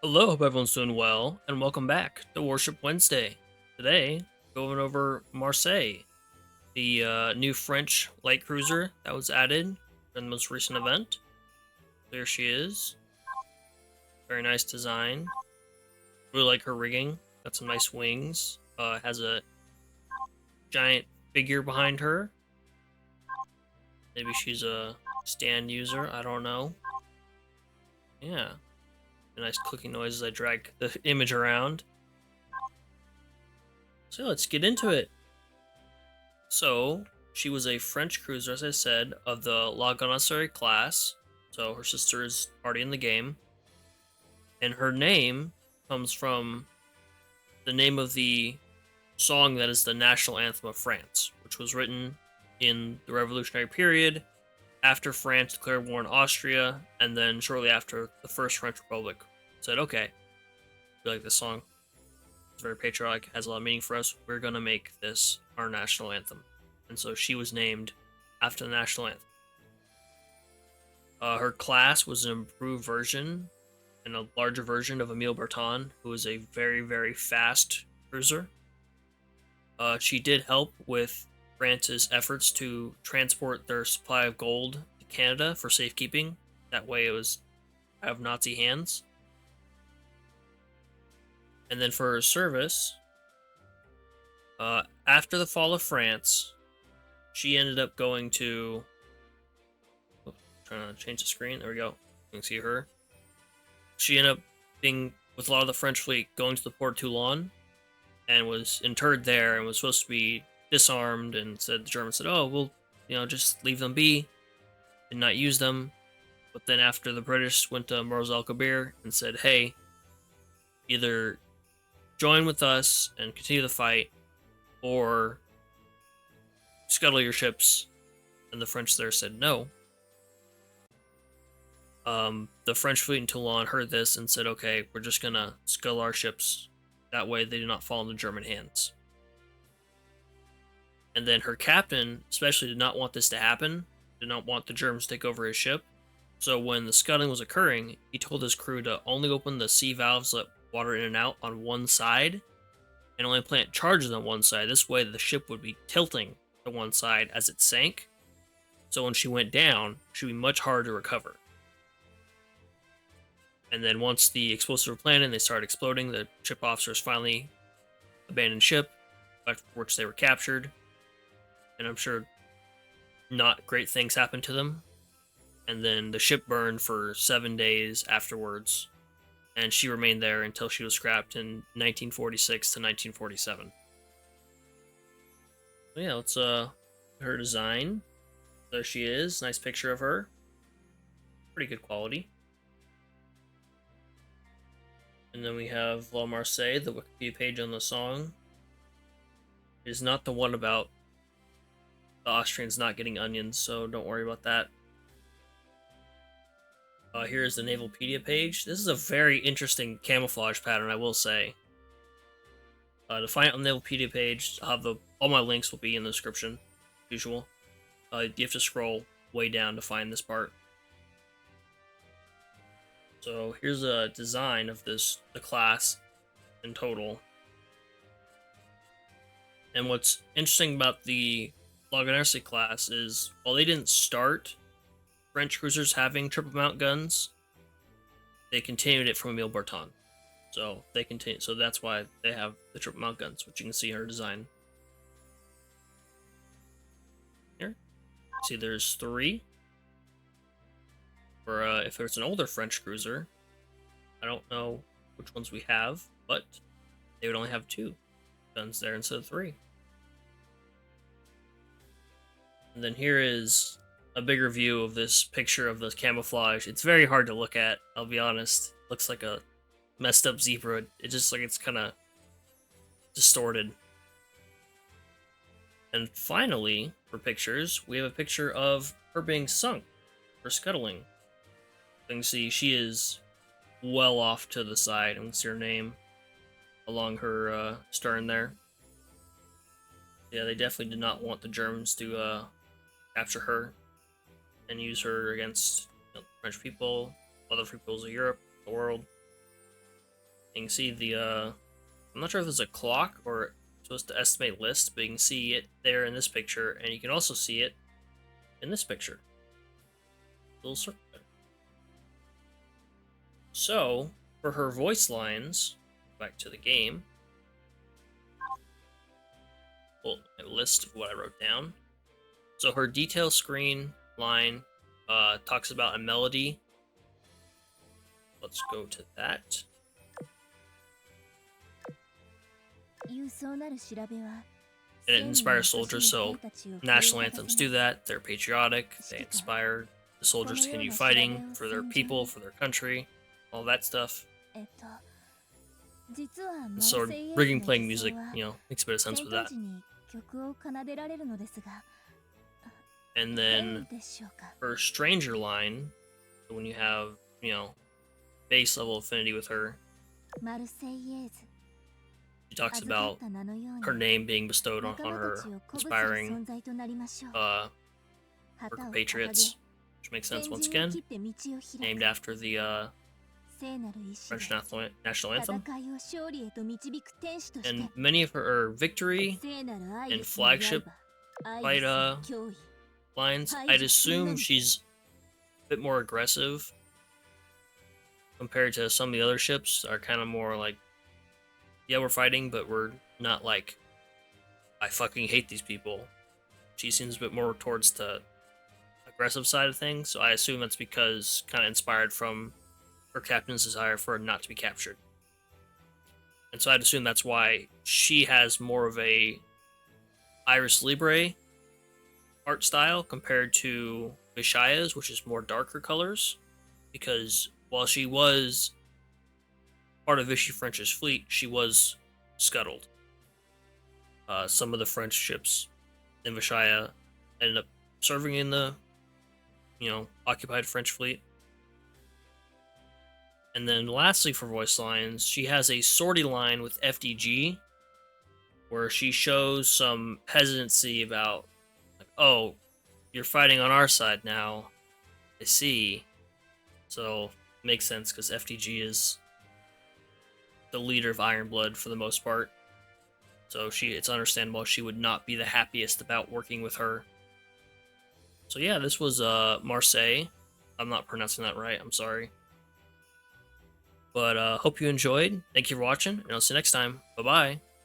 Hello, hope everyone's doing well, and welcome back to Warship Wednesday. Today, going over Marseille, the new French light cruiser that was added in the most recent event. There she is. Very nice design. Really like her rigging. Got some nice wings. Has a giant figure behind her. Maybe she's a stand user. I don't know. Yeah. A nice clicking noise as I drag the image around. So let's get into it. So, she was a French cruiser, as I said, of the La Gonasserie class. So, her sister is already in the game. And her name comes from the name of the song that is the national anthem of France, which was written in the Revolutionary period after France declared war on Austria, and then shortly after the First French Republic said, okay, we like this song. It's very patriotic, has a lot of meaning for us. We're going to make this our national anthem. And so she was named after the national anthem. Her class was an improved version and a larger version of Emile Bertin, who was a very, very fast cruiser. She did help with France's efforts to transport their supply of gold to Canada for safekeeping. That way it was out of Nazi hands. And then for her service, after the fall of France, she ended up going to. Oh, trying to change the screen. There we go. You can see her. She ended up being with a lot of the French fleet going to the port of Toulon, and was interred there, and was supposed to be disarmed. And said the Germans said, "Oh, we'll just leave them be, and not use them." But then after the British went to Mars Al Kabir and said, "Hey, either join with us and continue the fight, or scuttle your ships," and the French there said no. The French fleet in Toulon heard this and said, okay, we're just gonna scuttle our ships. That way they do not fall into German hands. And then her captain especially did not want this to happen, did not want the Germans to take over his ship. So when the scuttling was occurring, he told his crew to only open the sea valves, let water in and out on one side, and only plant charges on one side. This way the ship would be tilting to one side as it sank. So when she went down, she would be much harder to recover. And then once the explosives were planted and they started exploding, the ship officers finally abandoned ship, after which they were captured. And I'm sure not great things happened to them. And then the ship burned for 7 days afterwards, and she remained there until she was scrapped in 1946 to 1947. So yeah, let's her design. There she is. Nice picture of her. Pretty good quality. And then we have La Marseillaise, the Wikipedia page on the song. It is not the one about the Austrians not getting onions, so don't worry about that. Here's the Navalpedia page. This is a very interesting camouflage pattern, I will say. To find it on the Navalpedia page, I'll have all my links will be in the description, usual. You have to scroll way down to find this part. So here's a design of the class in total. And what's interesting about the La Gonasserie class is, while they didn't start French cruisers having triple mount guns, they continued it from Emile Bertin. So they continue. So that's why they have the triple mount guns, which you can see in her design. Here, see, there's 3. For if it's an older French cruiser, I don't know which ones we have, but they would only have 2 guns there instead of 3. And then here is a bigger view of this picture of the camouflage. It's very hard to look at, I'll be honest. Looks like a messed up zebra. It just like it's kind of distorted. And finally, for pictures, we have a picture of her being sunk for scuttling. You can see she is well off to the side. You can see her name along her stern there. Yeah, they definitely did not want the Germans to capture her and use her against the French people, other peoples of Europe, the world. You can see the I'm not sure if it's a clock or supposed to estimate list, but you can see it there in this picture, and you can also see it in this picture. Little circle. So for her voice lines, back to the game. Well, a list of what I wrote down. So her detail screen line talks about a melody. Let's go to that. And it inspires soldiers, so national anthems do that. They're patriotic, they inspire the soldiers to continue fighting for their people, for their country, all that stuff. So rigging playing music, makes a bit of sense with that. And then her stranger line, when you have, base level affinity with her, she talks about her name being bestowed on her, inspiring her compatriots, which makes sense once again. Named after the French national anthem. And many of her victory and flagship fight lines, I'd assume she's a bit more aggressive compared to some of the other ships that are kind of more like, yeah, we're fighting, but we're not like, I fucking hate these people. She seems a bit more towards the aggressive side of things, so I assume that's because kind of inspired from her captain's desire for her not to be captured. And so I'd assume that's why she has more of a Iris Libre art style compared to Vishaya's, which is more darker colors, because while she was part of Vichy French's fleet, she was scuttled. Some of the French ships in Vishaya ended up serving in the, occupied French fleet. And then lastly for voice lines, she has a sortie line with FDG, where she shows some hesitancy about, like, oh, you're fighting on our side now. I see. So, makes sense, because FDG is the leader of Ironblood for the most part. So it's understandable she would not be the happiest about working with her. So yeah, this was Marseille. I'm not pronouncing that right, I'm sorry. But hope you enjoyed. Thank you for watching, and I'll see you next time. Bye-bye.